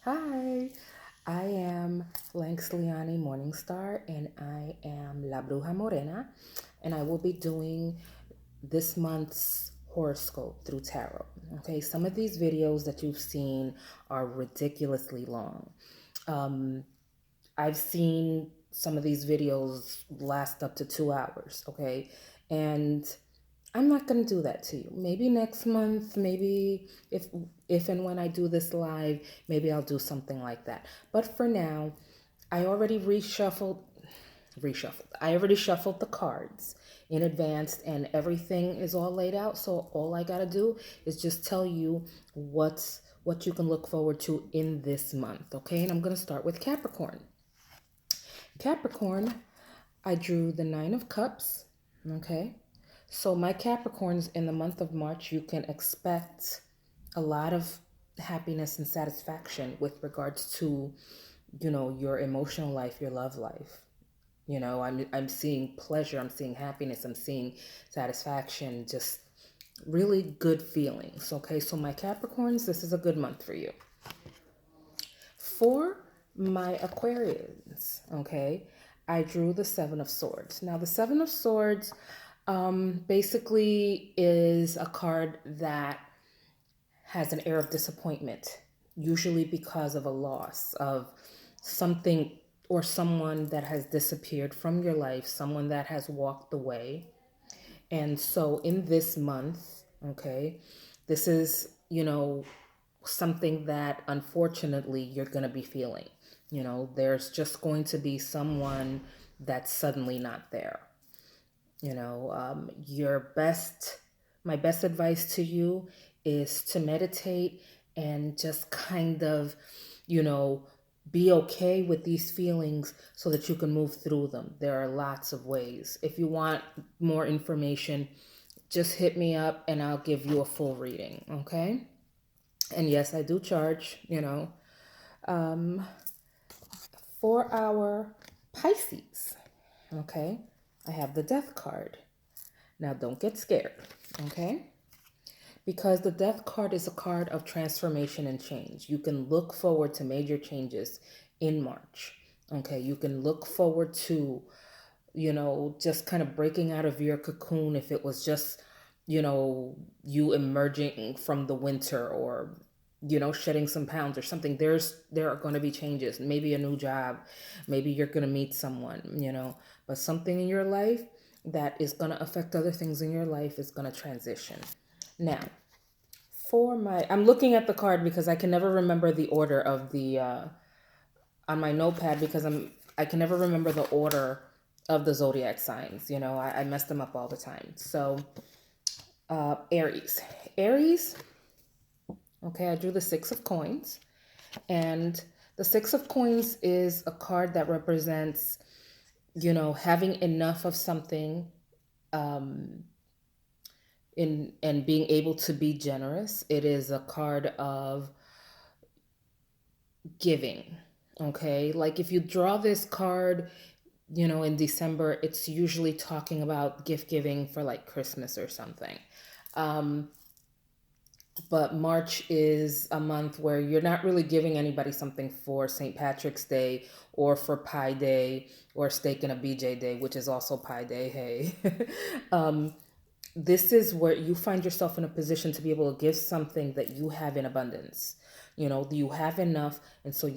Hi, I am Lanxliani Morningstar and I am La Bruja Morena, and I will be doing this month's horoscope through tarot. Okay, some of these videos that you've seen are ridiculously long. Um, I've seen some of these videos last up to 2 hours, okay? And I'm not going to do that to you. Maybe next month, maybe if and when I do this live, maybe I'll do something like that. But for now, I already reshuffled. I already shuffled the cards in advance and everything is all laid out. So all I got to do is just tell you what you can look forward to in this month, okay? And I'm going to start with Capricorn. Capricorn, I drew the Nine of Cups, okay? So my Capricorns, in the month of March, you can expect a lot of happiness and satisfaction with regards to, your emotional life, your love life. I'm seeing pleasure, I'm seeing happiness, I'm seeing satisfaction, just really good feelings. Okay, so my Capricorns, this is a good month for you. For my Aquarians, okay, I drew the Seven of Swords. Now, the Seven of Swords basically is a card that has an air of disappointment, usually because of a loss of something or someone that has disappeared from your life, someone that has walked away. And so in this month, okay, this is, something that unfortunately you're going to be feeling. There's just going to be someone that's suddenly not there. My best advice to you is to meditate and just kind of, you know, be okay with these feelings so that you can move through them. There are lots of ways. If you want more information, just hit me up and I'll give you a full reading, okay? And yes, I do charge. Um, for our Pisces, okay? I have the Death card. Now, don't get scared, okay? Because the Death card is a card of transformation and change. You can look forward to major changes in March, okay? You can look forward to, just kind of breaking out of your cocoon if it was just, you emerging from the winter or, shedding some pounds or something. There are going to be changes, maybe a new job, maybe you're going to meet someone, but something in your life that is going to affect other things in your life is going to transition. Now, I'm looking at the card because I can never remember the order of the on my notepad because I can never remember the order of the zodiac signs. I mess them up all the time. So, Aries. Aries, okay, I drew the Six of Coins. And the Six of Coins is a card that represents, having enough of something and being able to be generous. It is a card of giving. Okay. Like if you draw this card, in December, it's usually talking about gift giving for like Christmas or something. Um, but March is a month where you're not really giving anybody something for St. Patrick's Day or for Pi Day or Steak and a BJ Day, which is also Pi Day. Hey. This is where you find yourself in a position to be able to give something that you have in abundance. You have enough. And so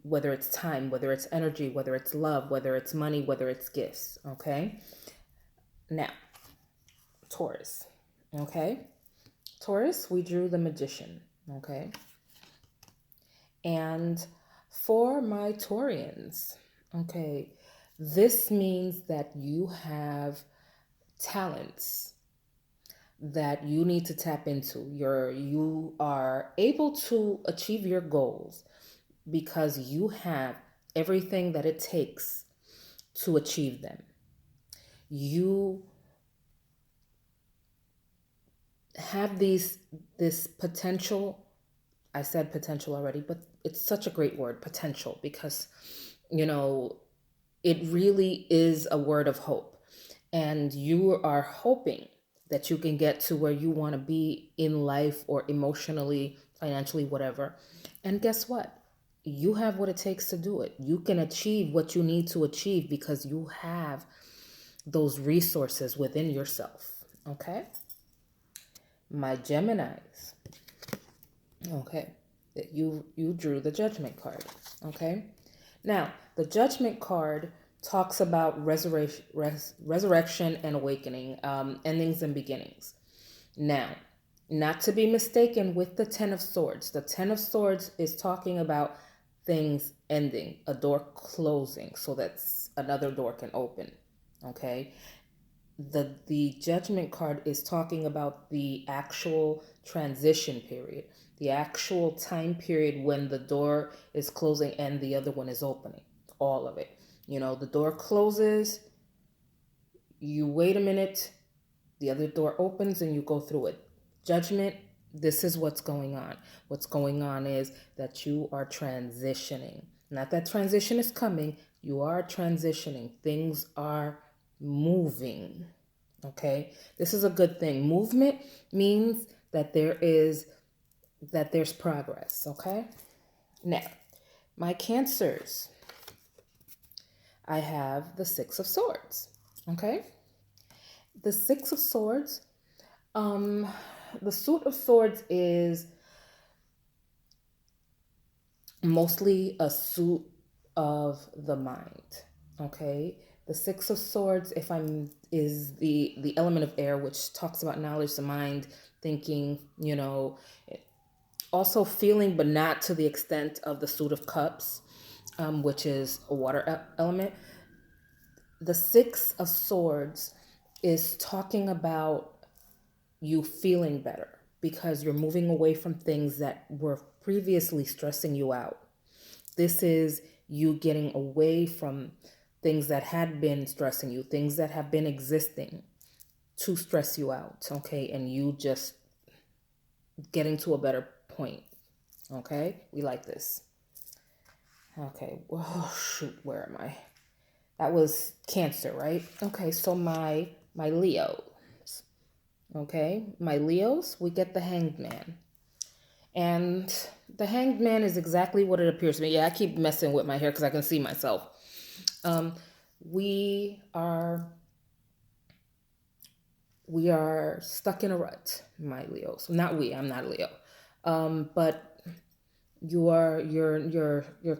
whether it's time, whether it's energy, whether it's love, whether it's money, whether it's gifts. Okay. Now, Taurus. Okay. Taurus, we drew the Magician. Okay. And for my Taurians, okay, this means that you have talents that you need to tap into. You are able to achieve your goals because you have everything that it takes to achieve them. You have this potential. I said potential already, but it's such a great word, potential, because it really is a word of hope. And you are hoping that you can get to where you want to be in life or emotionally, financially, whatever. And guess what? you have what it takes to do it. You can achieve what you need to achieve because you have those resources within yourself. Okay? My Geminis. Okay. You drew the Judgment card. Okay? Now, the Judgment card talks about resurrection and awakening, endings and beginnings. Now, not to be mistaken with the Ten of Swords. The Ten of Swords is talking about things ending, a door closing so that another door can open. Okay? The Judgment card is talking about the actual transition period, the actual time period when the door is closing and the other one is opening. All of it. The door closes, you wait a minute, the other door opens and you go through it. Judgment, this is what's going on. What's going on is that you are transitioning. Not that transition is coming, you are transitioning. Things are moving. Okay? This is a good thing. Movement means that there's progress. Okay? Now, my Cancers, I have the Six of Swords. Okay? The Six of Swords, the Suit of Swords is mostly a suit of the mind. Okay? The Six of Swords, is the element of air, which talks about knowledge, the mind, thinking, also feeling, but not to the extent of the Suit of Cups, which is a water element. The Six of Swords is talking about you feeling better because you're moving away from things that were previously stressing you out. This is you getting away from things that had been stressing you, things that have been existing to stress you out, okay? And you just getting to a better point, okay? We like this. Okay, oh shoot, where am I? That was Cancer, right? Okay, so my Leos. Okay, my Leos, we get the Hanged Man. And the Hanged Man is exactly what it appears to me. Yeah, I keep messing with my hair because I can see myself. We are stuck in a rut, my Leos. Not we, I'm not a Leo. But you're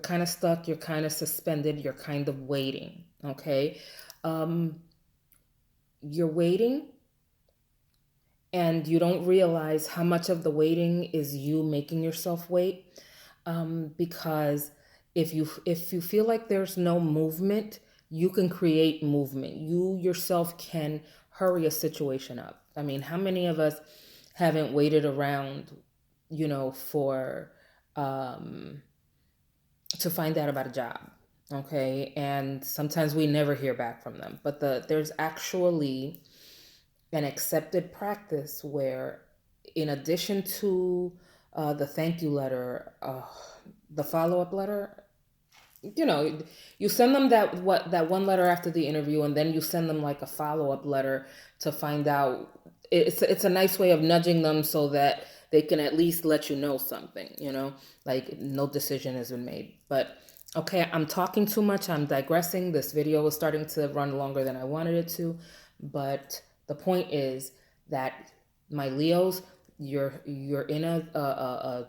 kind of stuck, you're kind of suspended, you're kind of waiting, okay? You're waiting and you don't realize how much of the waiting is you making yourself wait, because if you feel like there's no movement, you can create movement. You yourself can hurry a situation up. I mean, how many of us haven't waited around, for to find out about a job, okay? And sometimes we never hear back from them. But there's actually an accepted practice where, in addition to the thank you letter, the follow-up letter, you send them that one letter after the interview, and then you send them like a follow-up letter to find out. It's a nice way of nudging them so that they can at least let you know something, like no decision has been made. But okay, I'm talking too much. I'm digressing. This video is starting to run longer than I wanted it to, but the point is that my Leos, you're in a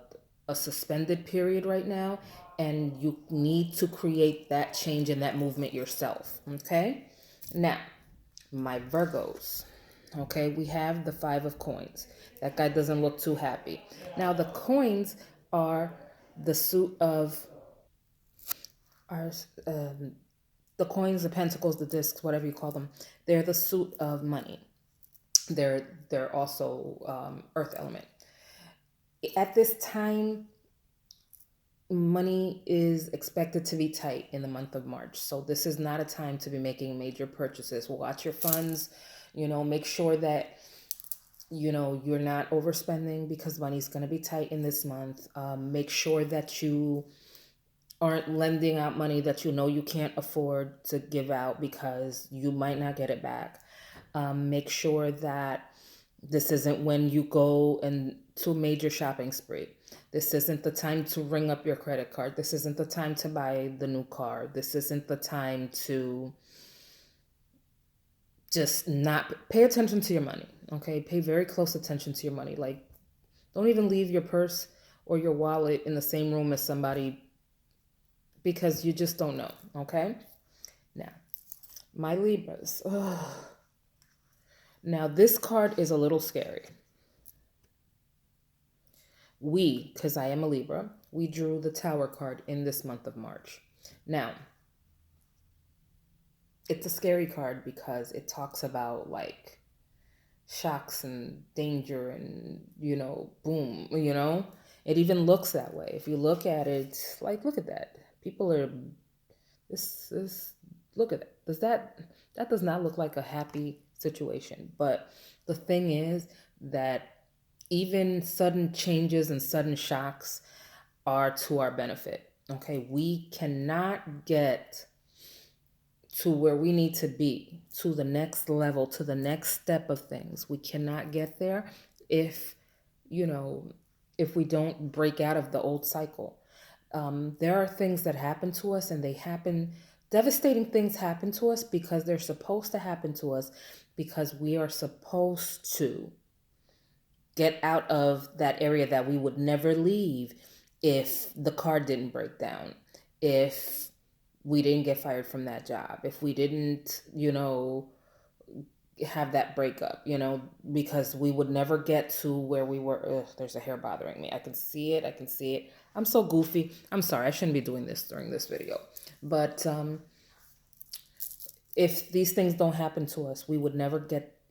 suspended period right now, and you need to create that change and that movement yourself. Okay? Now, my Virgos. Okay, we have the Five of Coins. That guy doesn't look too happy. Now, the coins are the suit of our the coins, the pentacles, the discs, whatever you call them. They're the suit of money. They're also earth element. At this time, money is expected to be tight in the month of March. So this is not a time to be making major purchases. Watch your funds, make sure that, you're not overspending because money's going to be tight in this month. Make sure that you aren't lending out money that you can't afford to give out because you might not get it back. Make sure that this isn't when you go to a major shopping spree. This isn't the time to ring up your credit card. This isn't the time to buy the new car. This isn't the time to just not pay attention to your money. Okay, pay very close attention to your money. Like, don't even leave your purse or your wallet in the same room as somebody, because you just don't know. Okay, now my Libras. Ugh. Now this card is a little scary. Because I am a Libra, we drew the Tower card in this month of March. Now, it's a scary card because it talks about like shocks and danger and, boom, It even looks that way. If you look at it, like, look at that. People are, look at that. That does not look like a happy situation. But the thing is that even sudden changes and sudden shocks are to our benefit. Okay, we cannot get to where we need to be, to the next level, to the next step of things. We cannot get there if, if we don't break out of the old cycle. There are things that happen to us, and devastating things happen to us because they're supposed to happen to us, because we are supposed to get out of that area that we would never leave if the car didn't break down, if we didn't get fired from that job, if we didn't, have that breakup, because we would never get to where we were. Ugh, there's a hair bothering me. I can see it. I'm so goofy. I'm sorry. I shouldn't be doing this during this video. But if these things don't happen to us, we would never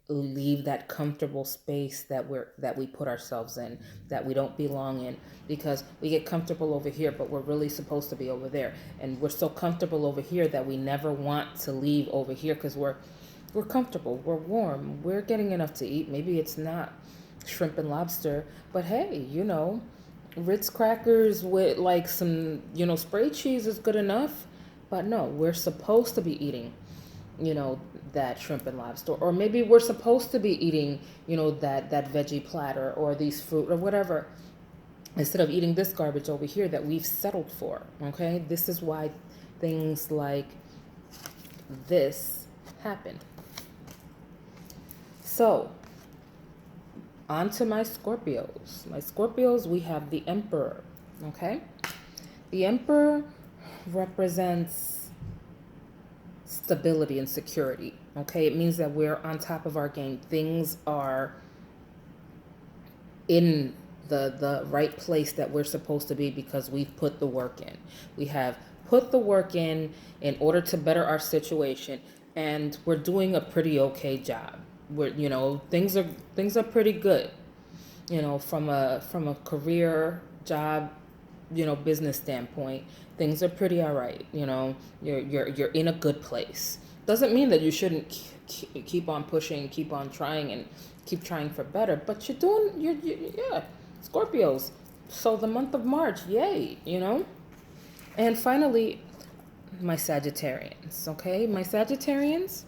leave that comfortable space that we put ourselves in, that we don't belong in, because we get comfortable over here, but we're really supposed to be over there. And we're so comfortable over here that we never want to leave over here because we're comfortable, we're warm, we're getting enough to eat. Maybe it's not shrimp and lobster, but hey, Ritz crackers with like some, spray cheese is good enough. But no, we're supposed to be eating, that shrimp and lobster, or maybe we're supposed to be eating, that veggie platter or these fruit or whatever, instead of eating this garbage over here that we've settled for. Okay, this is why things like this happen. So, on to my Scorpios. My Scorpios, we have the Emperor. Okay, the Emperor represents stability and security. Okay, it means that we're on top of our game. Things are in the right place that we're supposed to be because we've put the work in. We have put the work in order to better our situation, and we're doing a pretty okay job. Things are pretty good. From a career, job, business standpoint, things are pretty all right. You're in a good place. Doesn't mean that you shouldn't keep on pushing, keep on trying, and keep trying for better. But yeah, Scorpios. So the month of March, yay, And finally, my Sagittarians. Okay, my Sagittarians.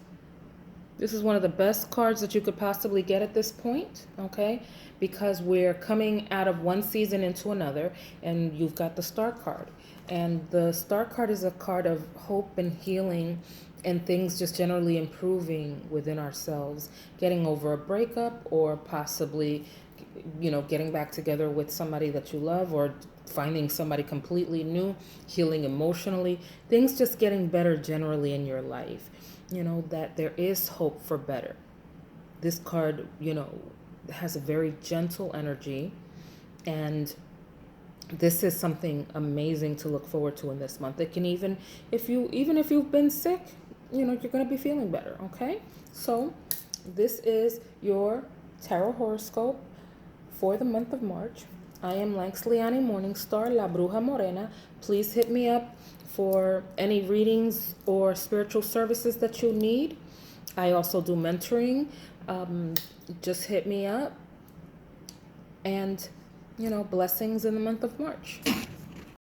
This is one of the best cards that you could possibly get at this point, okay? Because we're coming out of one season into another, and you've got the Star card. And the Star card is a card of hope and healing and things just generally improving within ourselves, getting over a breakup, or possibly, getting back together with somebody that you love, or finding somebody completely new, healing emotionally, things just getting better generally in your life. That there is hope for better. This card, has a very gentle energy, and this is something amazing to look forward to in this month. It can even if you've been sick, you're going to be feeling better, okay? So, this is your tarot horoscope for the month of March. I am Lanxliani Morningstar, La Bruja Morena. Please hit me up for any readings or spiritual services that you need. I also do mentoring. Just hit me up. And, blessings in the month of March.